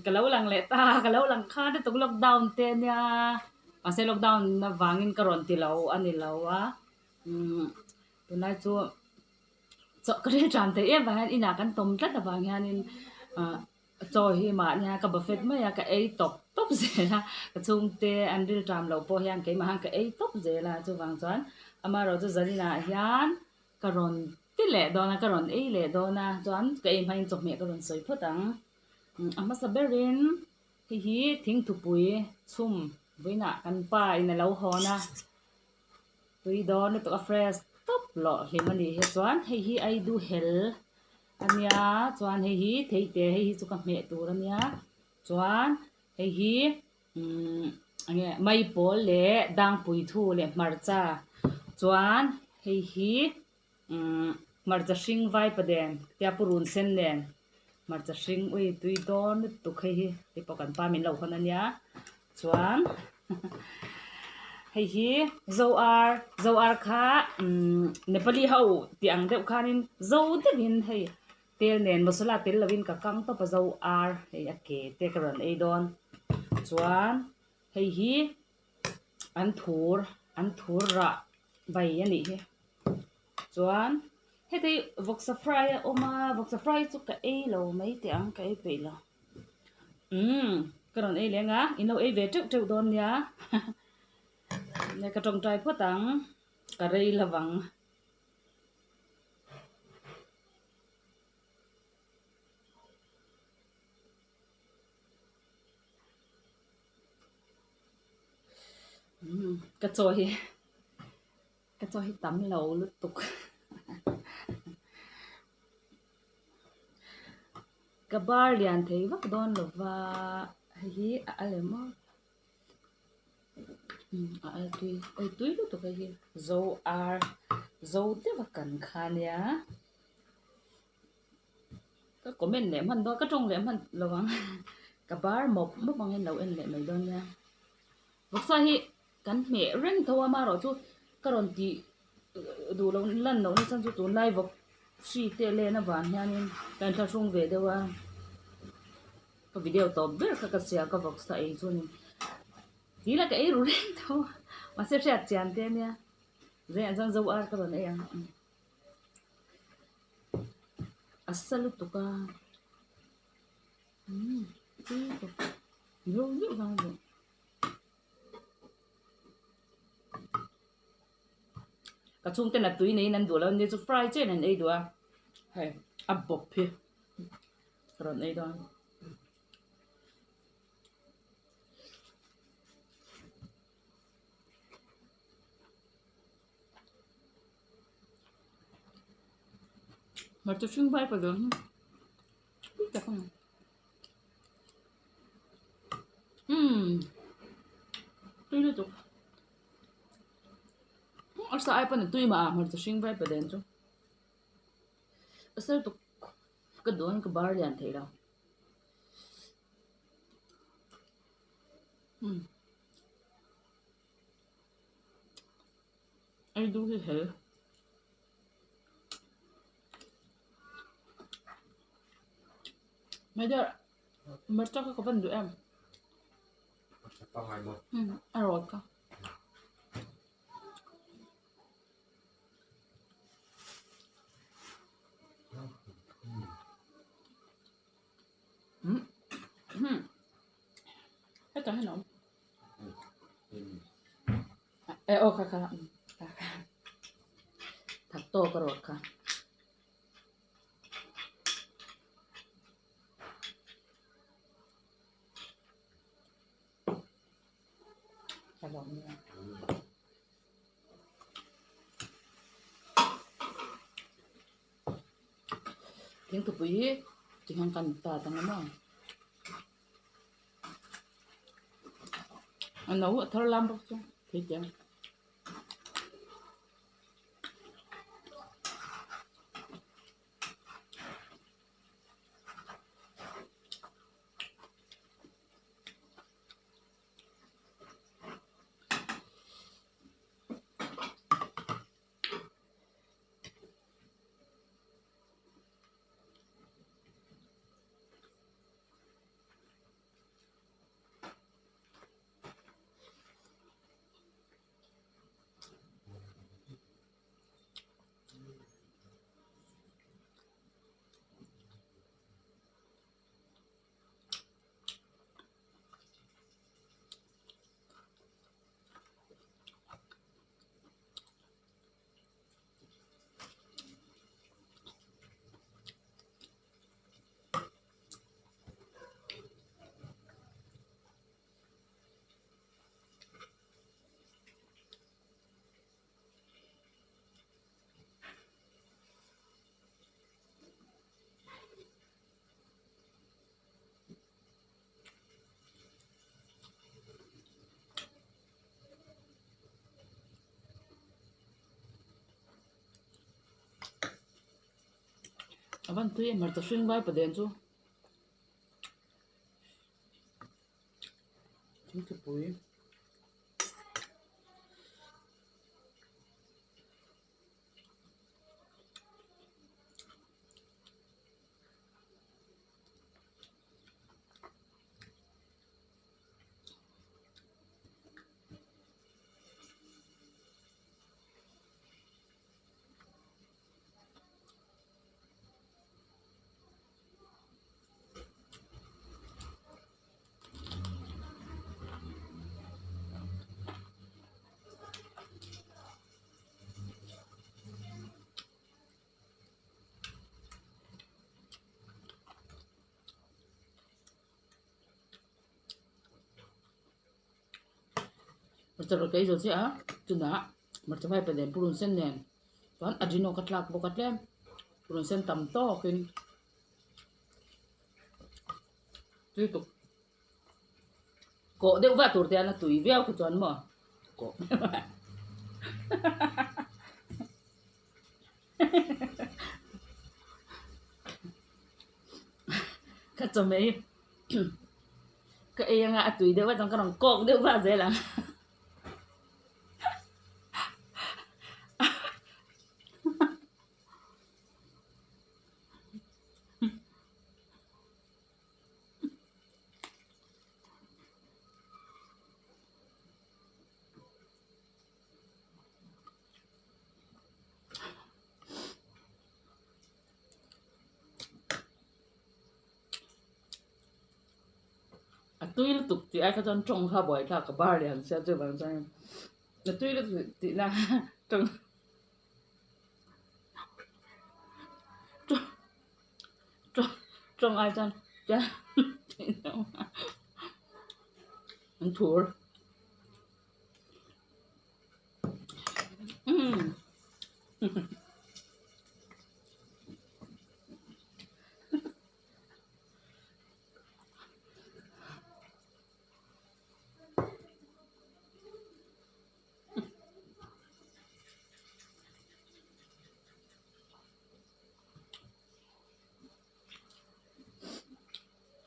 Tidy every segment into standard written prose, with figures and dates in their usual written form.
cái lâu lăng lệ ta cái lâu lăng khá để tục lockdown tên nha mà sẽ lockdown na vangin karon ti lâu anh đi lâu á tụi này chú cho cái đấy tràn thế em và hắn ina kan tom rất là vàng hanin cho hi mà nha cái buffet mà ya cái ấy top top gì là cái chung te anh đi làm lâu po hiang cái mà hàng cái ấy top gì là chú vàng choán ama rồi chú zari na hian karon ti le do na karon ấy le do na choán cái em hay chụp mẹ karon soi phốt ang ama sa berin hi thing thu pui chum với na kan pa ina lâu ho na tui do na to fresh top lo he mani he chuan hi ai du hel ania chuan hi thei te hi chu ka me tur ania chuan hi ange mai pol le dang pui thu le marcha chuan hi marcha hring vai paden tia purun sen nen marcha hring ui tui don tu khai hi pokan pa min lo khon ania chuan hi zo ar kha nepali ho tiang deuh khanin zo te bin hei tel nen masala tel lovin ka kang to pa zo ar hei ake te karon ei don chuan hi an thur ra bai ani he chuan heti voxa fry oma voxa fry chu ka ei lo mai te ang ka ei pe lo karon ei lenga ino ei ve tuk tuk don ya này cái trồng trái phốt tang cà ri là vắng cái choi tắm lẩu lút tục cái bar liền thấy vắt đòn là và hi alemo tui lu to ka hi zo te va kan khan ya ka comment lem han do ka tong lem han lawang ka bar mop mop mang en lo en le mai don ya voksa hi kan me reng thawa ma ro chu karon ti du lo lan no ni chan chu tu nai vok si te le na van hianin kan tha sung ve dewa ka video to ber ka sia ka voksa ei chu ni tí là cái rủ reng thôi mà sẽ chặt chém tên nha dễ dàng dâu ar các bạn ấy asal tuka nhiều nhiều vàng rồi cái chung tên là túi này nằm đùa là nên chụp fry chứ nên ấy đùa hay áp bột phi rồi ấy đó mà tôi xuyên vai vào được biết được không tôi nó tục ở sao ai bên tôi mà tôi xuyên vai vào đến chứ ở sao tục cái đồ cái bar liền thế đâu ai đúng thế thế bây giờ mất chắc có vấn đề em tao ngày một rồi cơ hết cả hết nóng ô khá thật to cơ rồi khá tiếng tụi bỉ chỉ hàng cần tà tăng lắm anh nấu thơ lam bốc chứ thì chẳng aban tui mar ta swing vai pa den chu chung ke pui mar ta kai zo che a tu na mar ta vai pa den purun sen nen ton adino katlak bo katlem purun sen tam to kin tui tu ko deu va tur te na tui viau ku chon mo Có. ka chome ka e nga tui deu va tong ka rong kok deu va je la a tui lu tuk ti ai ka chon chong ha boi tha ka bar lian sia che bang sang a tui lu ti na chong chong chong chong ai chan cha ăn thua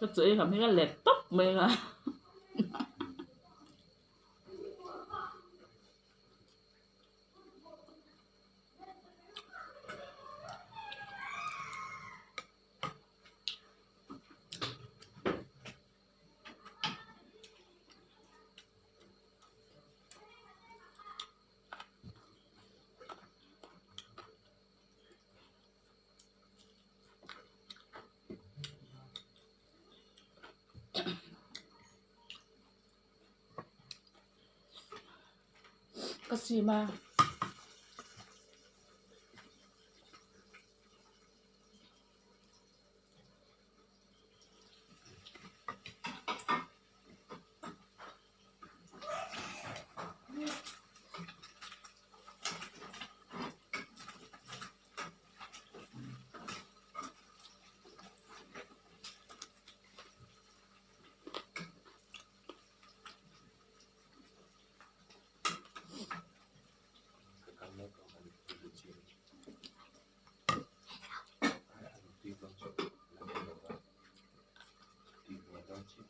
cái chữ làm cái lẹp tóc mình à cái gì mà Cái cắm nó có hành cái chiên. Ai ăn tim lông sốt là cái đồ đó. Tim là đó chứ.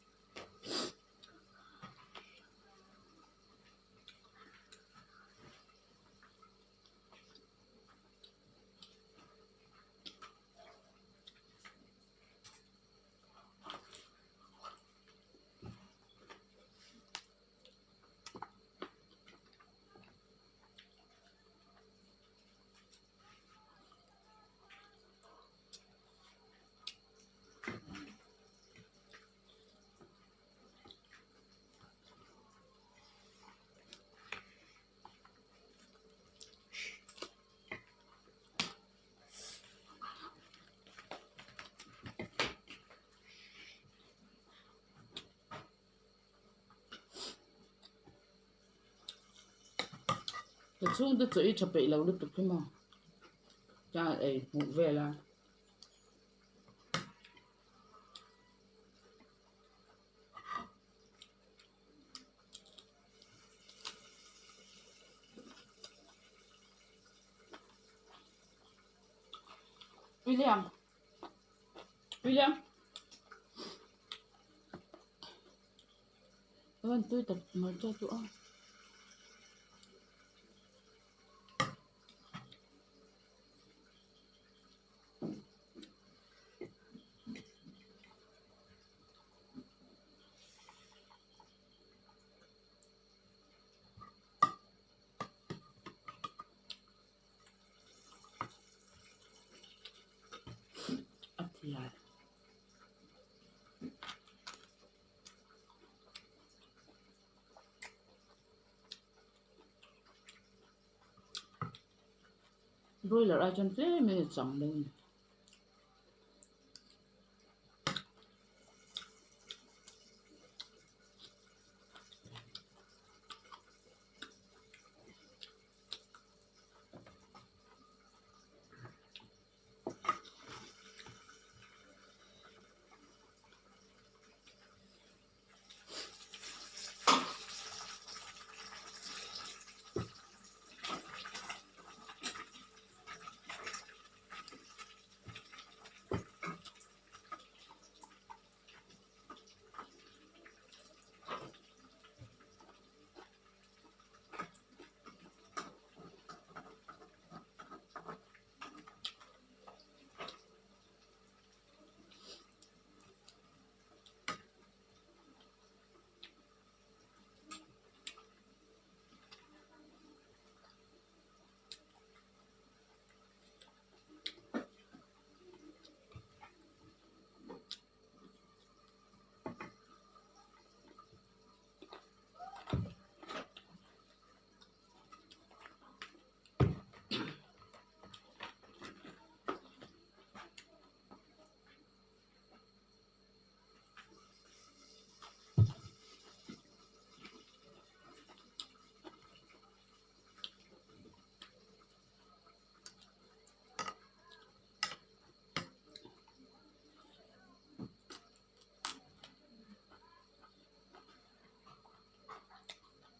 cái chung tôi chữ chụp bị lâu lúc tục cái mà cha ấy ngủ về là William William, Ewan tôi tập mà cho tụi ăn. Ăn thì lại. Rồi là ra chân thế mình chẳng lên.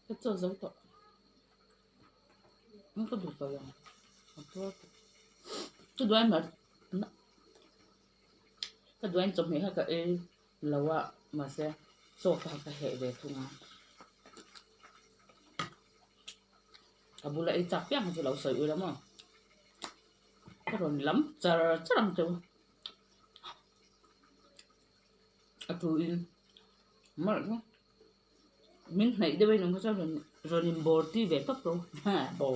Cái chỗ giống tội. Không có được rồi. Cái đuôi mà cái đuôi trong mình cái lâu mà sẽ số cái hệ về thùng ăn. Cái bún lại chặt biết cái lâu sợi lắm mà. Cái rồi lắm chả lắm đâu. À tụi mà mình này đây nó sao rồi niềm bò đi về tóc rồi ha bò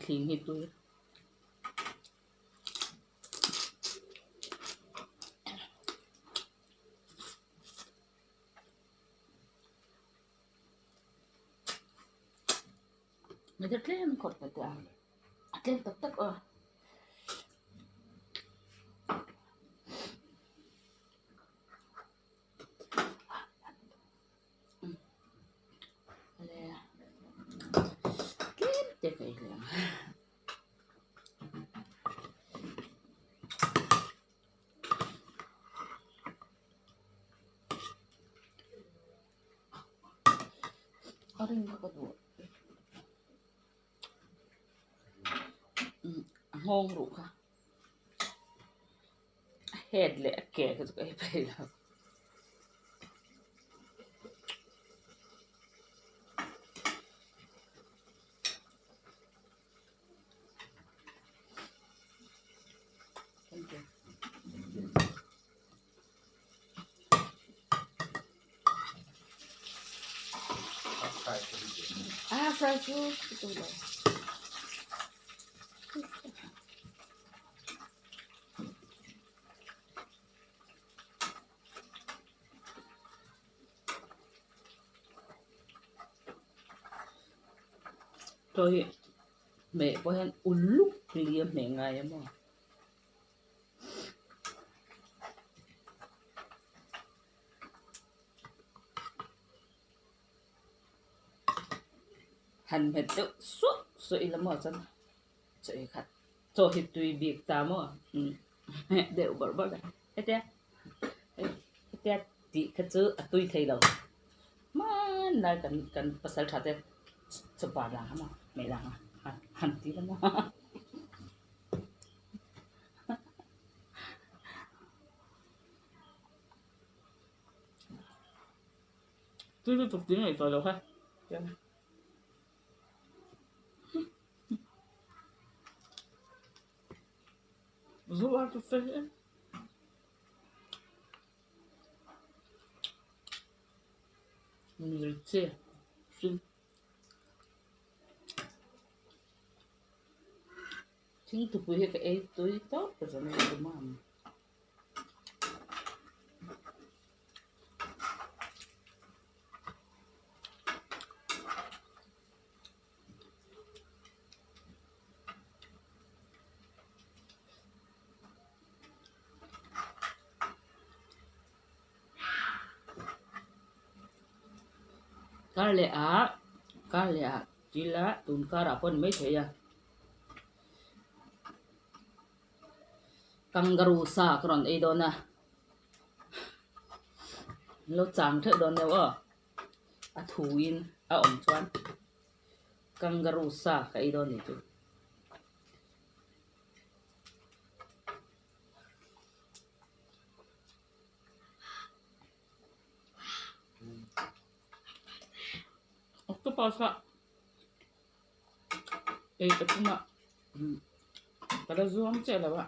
thì hết tôi mà thật lên cột phải lên tập tập cái là ở đây nó có đủ ngon đủ cả hết lẹ kẹt cái phải là fry food itu loh Rồi mẹ có hẹn lúc liếm mẹ ngày mà hành hết được suốt rồi là mà chân rồi khát rồi thì tùy việc ta mà đều bảo bảo đấy thế thì khát chứ tùy thấy đâu mà này cần pasal chặt đấy sebar lah mà mẹ lang hành tí lắm mà tôi tục tiếng này rồi đâu ha so hard to say it. Milce. Chính tụi bây cái ấy tôi tốt rồi nó được mà. Kale chỉ là tụi cá đã phân mấy thế à kangaroo sa kron ấy đó nè lo chang thế đó nè à thú in à ổn choan kangaroo sa cái đó này tụi octopus à ấy tập trung ạ pada zoom chơi là bạn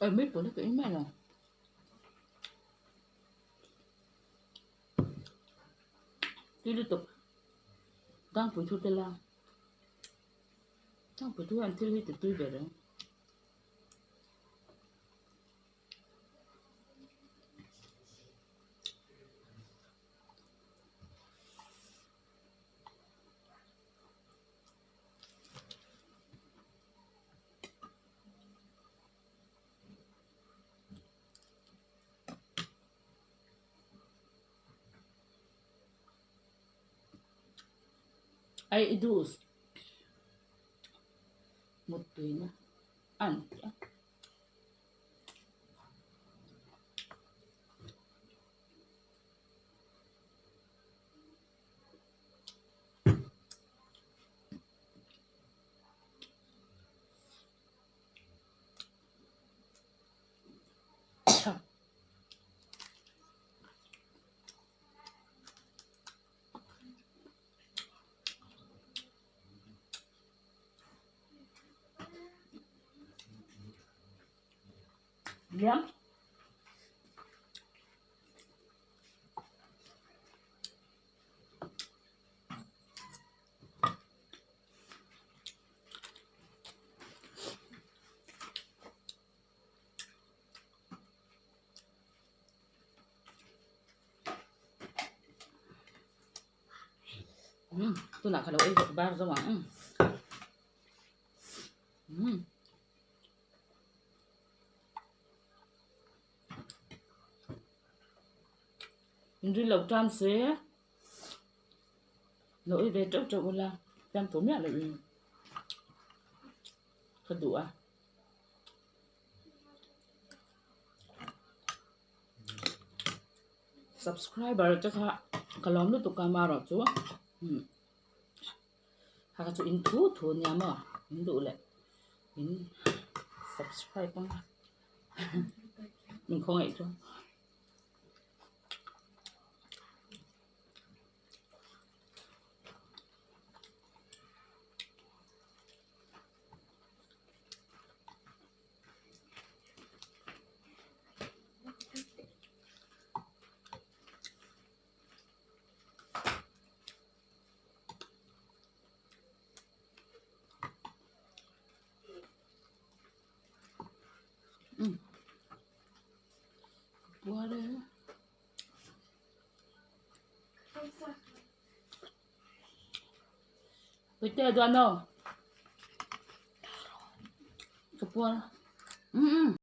mấy bữa cái mẹ rồi tôi tục đang bữa thu tê la đang bữa thu ăn thì tôi về rồi ai đủ một tuổi nữa ăn liếm tôi nak kalau itu bar sama Hindi lộc trăm xế lỗi về trộn trộn là trăm tố mẹ lại thật đủ à subscriber chắc hả kalau lu tuh kamera chú haka chú in thu nhà mà in đủ lại in subscribe bằng mình không ấy cho Thôi tê đoan đâu. Kapwa.